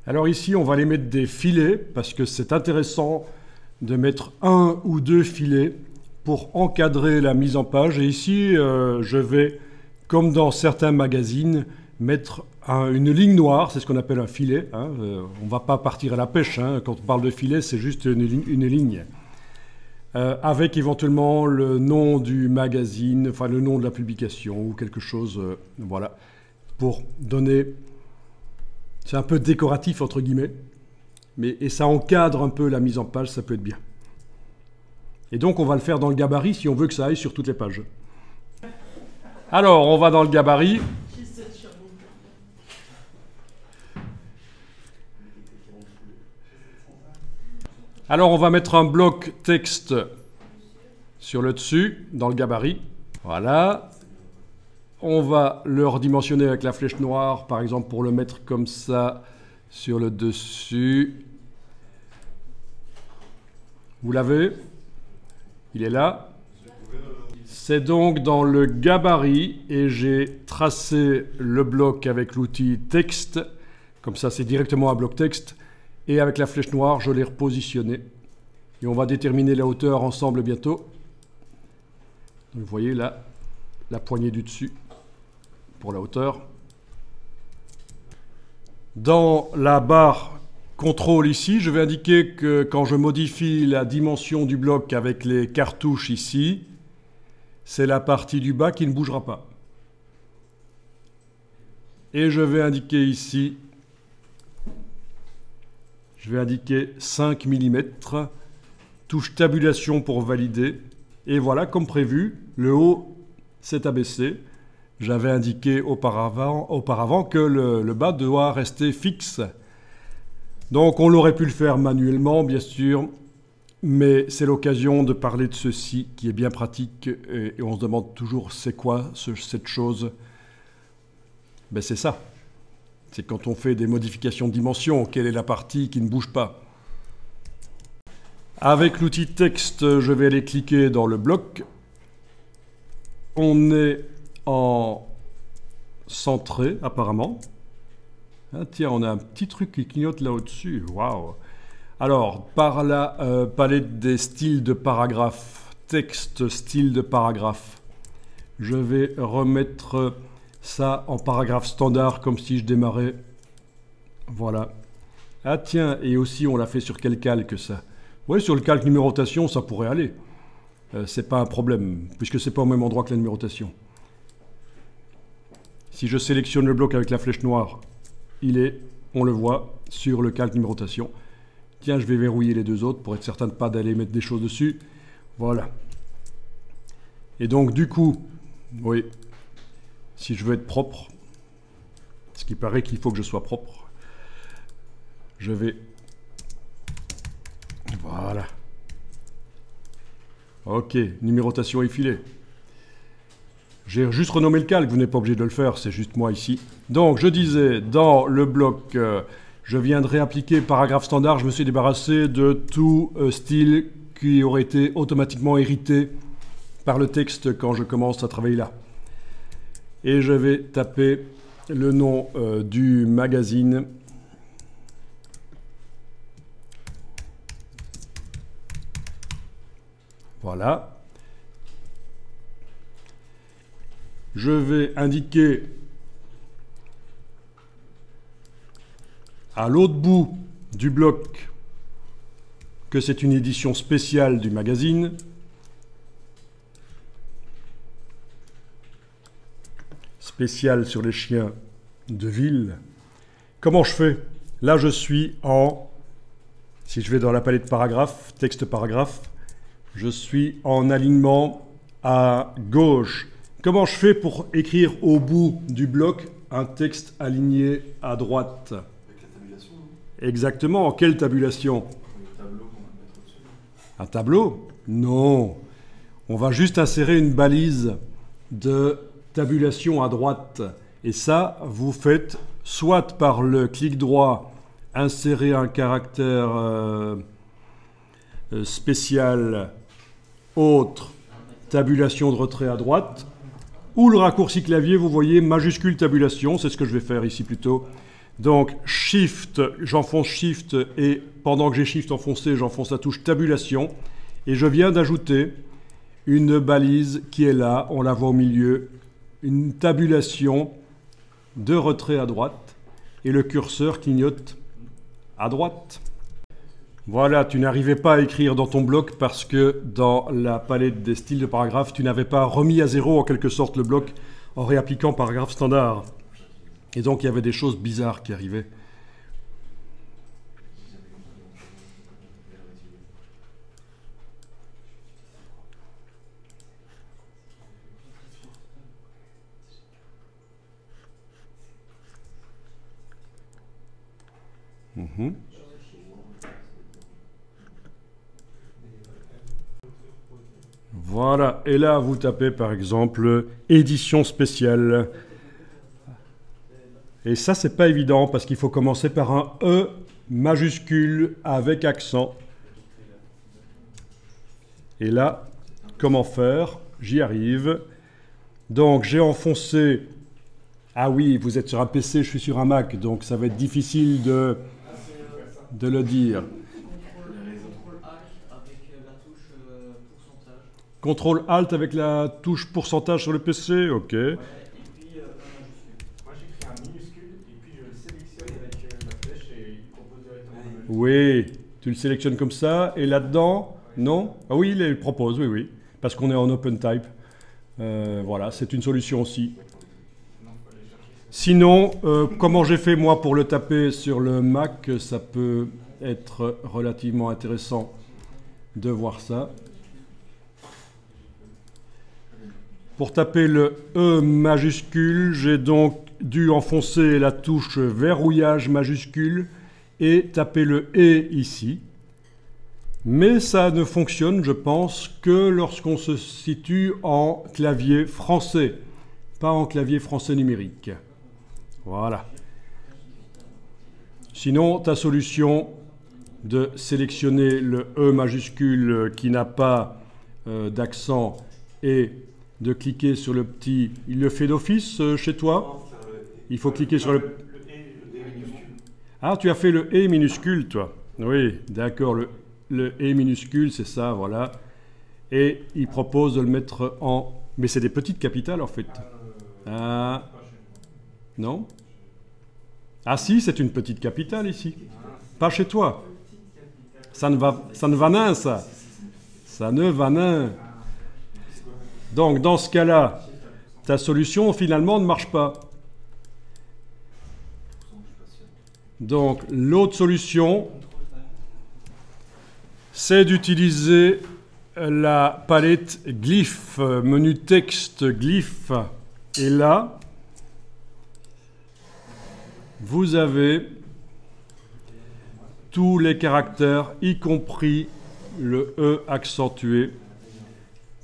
Alors ici, on va les mettre des filets parce que c'est intéressant de mettre 1 ou 2 filets pour encadrer la mise en page. Et ici, je vais, comme dans certains magazines, mettre une ligne noire, c'est ce qu'on appelle un filet. Hein. On ne va pas partir à la pêche. Hein. Quand on parle de filet, c'est juste une ligne. Avec éventuellement le nom du magazine, enfin le nom de la publication ou quelque chose, voilà, pour donner... C'est un peu décoratif, entre guillemets, et ça encadre un peu la mise en page, ça peut être bien. Et donc, on va le faire dans le gabarit si on veut que ça aille sur toutes les pages. Alors, on va dans le gabarit. Alors, on va mettre un bloc texte sur le dessus, dans le gabarit. Voilà. On va le redimensionner avec la flèche noire, par exemple, pour le mettre comme ça sur le dessus. Vous l'avez? Il est là. C'est donc dans le gabarit et j'ai tracé le bloc avec l'outil texte. Comme ça, c'est directement un bloc texte. Et avec la flèche noire, je l'ai repositionné. Et on va déterminer la hauteur ensemble bientôt. Vous voyez là, la poignée du dessus pour la hauteur. Dans la barre contrôle ici, je vais indiquer que quand je modifie la dimension du bloc avec les cartouches ici, c'est la partie du bas qui ne bougera pas. Et je vais indiquer ici, je vais indiquer 5 mm, touche tabulation pour valider. Et voilà, comme prévu, le haut s'est abaissé. J'avais indiqué auparavant que le bas doit rester fixe. Donc on aurait pu le faire manuellement, bien sûr, mais c'est l'occasion de parler de ceci qui est bien pratique et on se demande toujours c'est quoi cette chose. Ben c'est ça. C'est quand on fait des modifications de dimension, quelle est la partie qui ne bouge pas. Avec l'outil texte, je vais aller cliquer dans le bloc. On est en centré, apparemment. Ah, tiens, on a un petit truc qui clignote là au-dessus. Waouh! Alors, par la palette des styles de paragraphe, texte, style de paragraphe, je vais remettre ça en paragraphe standard, comme si je démarrais. Voilà. Ah tiens, et aussi, on l'a fait sur quel calque, ça? Oui, sur le calque numérotation, ça pourrait aller. C'est pas un problème, puisque c'est pas au même endroit que la numérotation. Si je sélectionne le bloc avec la flèche noire, il est, on le voit, sur le calque numérotation. Tiens, je vais verrouiller les deux autres pour être certain de ne pas d'aller mettre des choses dessus. Voilà. Et donc, du coup, oui, si je veux être propre, ce qui paraît qu'il faut que je sois propre, je vais... Voilà. Ok, numérotation effilée. J'ai juste renommé le calque, vous n'êtes pas obligé de le faire, c'est juste moi ici. Donc, je disais, dans le bloc, je viendrai appliquer paragraphe standard, je me suis débarrassé de tout style qui aurait été automatiquement hérité par le texte quand je commence à travailler là. Et je vais taper le nom du magazine. Voilà. Je vais indiquer à l'autre bout du bloc que c'est une édition spéciale du magazine. Spéciale sur les chiens de ville. Comment je fais? Là, je suis en... Si je vais dans la palette paragraphe, texte paragraphe, je suis en alignement à gauche. Comment je fais pour écrire au bout du bloc un texte aligné à droite? Avec la tabulation. Exactement. Quelle tabulation? Le tableau qu'on va mettre au-dessus. Un tableau? Non. On va juste insérer une balise de tabulation à droite. Et ça, vous faites soit par le clic droit, insérer un caractère spécial, autre, tabulation de retrait à droite, ou le raccourci clavier, vous voyez, majuscule tabulation, c'est ce que je vais faire ici plutôt. Donc Shift, j'enfonce Shift et pendant que j'ai Shift enfoncé, j'enfonce la touche tabulation et je viens d'ajouter une balise qui est là, on la voit au milieu, une tabulation de retrait à droite et le curseur clignote à droite. Voilà, tu n'arrivais pas à écrire dans ton bloc parce que dans la palette des styles de paragraphes, tu n'avais pas remis à zéro en quelque sorte le bloc en réappliquant paragraphe standard. Et donc il y avait des choses bizarres qui arrivaient. Voilà, et là vous tapez par exemple édition spéciale. Et ça c'est pas évident parce qu'il faut commencer par un E majuscule avec accent. Et là, comment faire? J'y arrive. Donc j'ai enfoncé... Ah oui, vous êtes sur un PC, je suis sur un Mac, donc ça va être difficile de le dire. CTRL-ALT avec la touche pourcentage sur le PC, ok. Ouais, et puis moi j'écris un minuscule et puis je le sélectionne avec la flèche et il propose directement le majuscule. Oui, tu le sélectionnes comme ça, et là-dedans, non? Ah oui, il propose, oui, oui, parce qu'on est en OpenType. Voilà, c'est une solution aussi. Sinon, comment j'ai fait moi pour le taper sur le Mac, ça peut être relativement intéressant de voir ça. Pour taper le E majuscule, j'ai donc dû enfoncer la touche verrouillage majuscule et taper le E ici. Mais ça ne fonctionne, je pense, que lorsqu'on se situe en clavier français, pas en clavier français numérique. Voilà. Sinon, ta solution de sélectionner le E majuscule qui n'a pas d'accent et de cliquer sur le petit... Il le fait d'office chez toi? Il faut cliquer sur le... Le E minuscule. Ah, tu as fait le E minuscule, toi? Oui, d'accord, le E minuscule, c'est ça, voilà. Et il propose de le mettre en... Mais c'est des petites capitales, en fait. Ah... Non? Ah si, c'est une petite capitale ici. Pas chez toi. Ça ne va nain, ça. Ça ne va nain. Donc, dans ce cas-là, ta solution, finalement, ne marche pas. Donc, l'autre solution, c'est d'utiliser la palette glyph, menu texte glyph. Et là, vous avez tous les caractères, y compris le E accentué,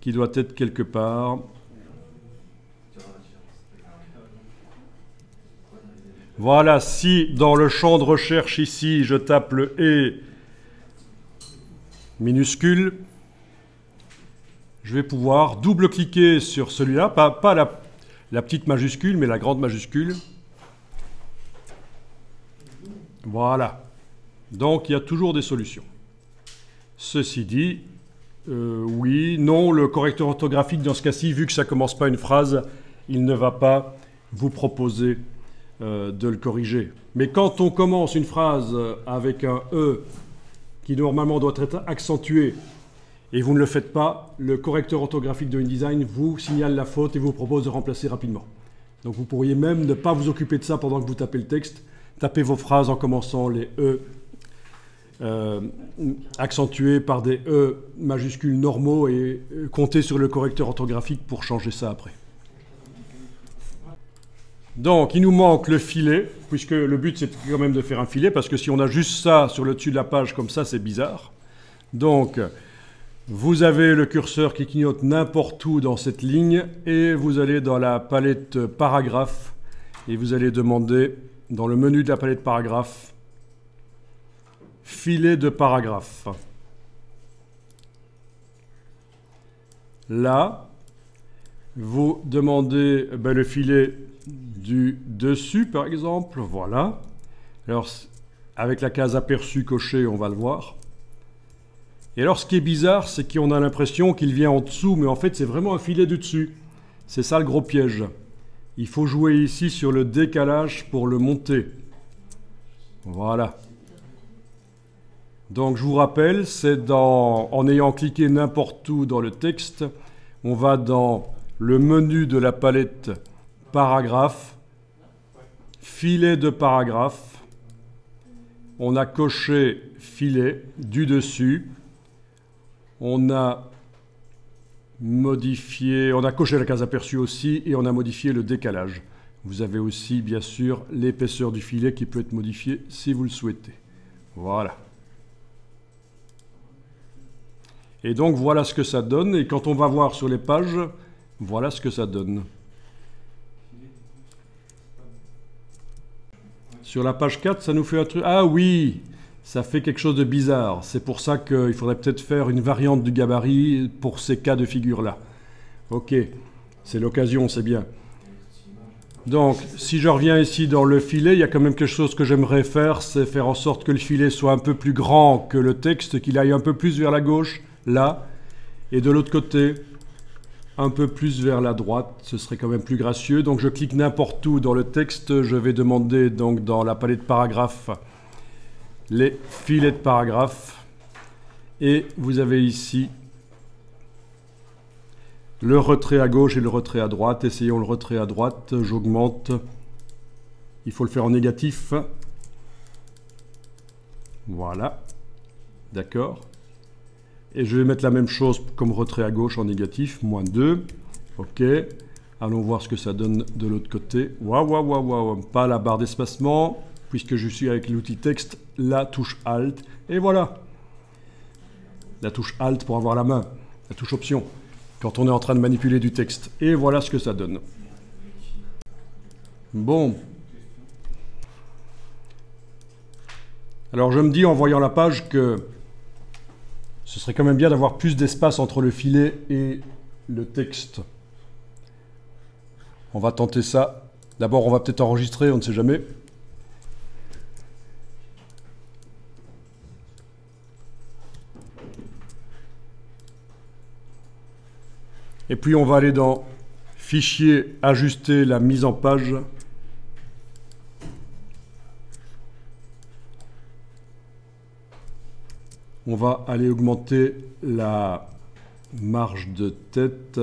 qui doit être quelque part. Voilà, si dans le champ de recherche ici, je tape le E minuscule, je vais pouvoir double-cliquer sur celui-là, pas la petite majuscule, mais la grande majuscule. Voilà. Donc, il y a toujours des solutions. Ceci dit, oui, non, le correcteur orthographique, dans ce cas-ci, vu que ça ne commence pas une phrase, il ne va pas vous proposer de le corriger. Mais quand on commence une phrase avec un E qui normalement doit être accentué et vous ne le faites pas, le correcteur orthographique de InDesign vous signale la faute et vous propose de remplacer rapidement. Donc vous pourriez même ne pas vous occuper de ça pendant que vous tapez le texte. Tapez vos phrases en commençant les E accentués par des E majuscules normaux et comptez sur le correcteur orthographique pour changer ça après. Donc, il nous manque le filet, puisque le but c'est quand même de faire un filet, parce que si on a juste ça sur le dessus de la page comme ça, c'est bizarre. Donc, vous avez le curseur qui clignote n'importe où dans cette ligne, et vous allez dans la palette paragraphe, et vous allez demander, dans le menu de la palette paragraphe, filet de paragraphe. Là, vous demandez le filet du dessus, par exemple, voilà. Alors, avec la case aperçu cochée, on va le voir. Et alors, ce qui est bizarre, c'est qu'on a l'impression qu'il vient en dessous, mais en fait, c'est vraiment un filet du dessus. C'est ça le gros piège. Il faut jouer ici sur le décalage pour le monter. Voilà. Donc, je vous rappelle, c'est en ayant cliqué n'importe où dans le texte, on va dans le menu de la palette paragraphe, filet de paragraphe. On a coché filet du dessus. On a modifié, on a coché la case aperçue aussi et on a modifié le décalage. Vous avez aussi, bien sûr, l'épaisseur du filet qui peut être modifiée si vous le souhaitez. Voilà. Et donc, voilà ce que ça donne. Et quand on va voir sur les pages, voilà ce que ça donne. Sur la page 4, ça nous fait un truc... Ah oui, ça fait quelque chose de bizarre. C'est pour ça qu'il faudrait peut-être faire une variante du gabarit pour ces cas de figure-là. Ok, c'est l'occasion, c'est bien. Donc, si je reviens ici dans le filet, il y a quand même quelque chose que j'aimerais faire, c'est faire en sorte que le filet soit un peu plus grand que le texte, qu'il aille un peu plus vers la gauche, là, et de l'autre côté, un peu plus vers la droite, ce serait quand même plus gracieux. Donc je clique n'importe où dans le texte, je vais demander donc dans la palette paragraphe les filets de paragraphe, et vous avez ici le retrait à gauche et le retrait à droite. Essayons le retrait à droite, j'augmente, il faut le faire en négatif, voilà, d'accord. Et je vais mettre la même chose comme retrait à gauche en négatif, -2. OK. Allons voir ce que ça donne de l'autre côté. Waouh, waouh, waouh, waouh. Pas la barre d'espacement, puisque je suis avec l'outil texte, la touche Alt. Et voilà. La touche Alt pour avoir la main. La touche Option. Quand on est en train de manipuler du texte. Et voilà ce que ça donne. Bon. Alors je me dis en voyant la page que ce serait quand même bien d'avoir plus d'espace entre le filet et le texte. On va tenter ça. D'abord, on va peut-être enregistrer, on ne sait jamais. Et puis, on va aller dans Fichier, ajuster la mise en page. On va aller augmenter la marge de tête.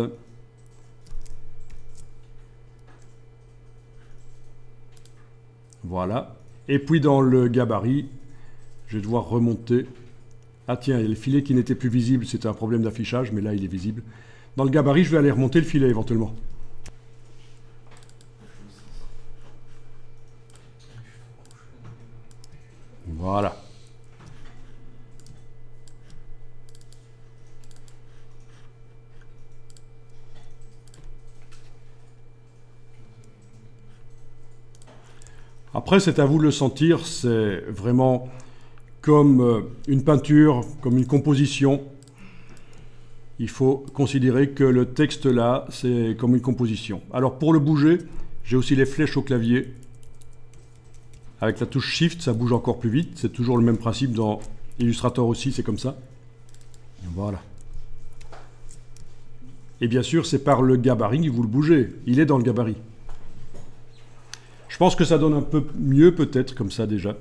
Voilà. Et puis dans le gabarit, je vais devoir remonter. Ah tiens, il y a le filet qui n'était plus visible, c'était un problème d'affichage, mais là il est visible. Dans le gabarit, je vais aller remonter le filet éventuellement. Voilà. Après, c'est à vous de le sentir, c'est vraiment comme une peinture, comme une composition. Il faut considérer que le texte là, c'est comme une composition. Alors pour le bouger, j'ai aussi les flèches au clavier. Avec la touche Shift, ça bouge encore plus vite. C'est toujours le même principe dans Illustrator aussi, c'est comme ça. Voilà. Et bien sûr, c'est par le gabarit que vous le bougez. Il est dans le gabarit. Je pense que ça donne un peu mieux peut-être comme ça déjà.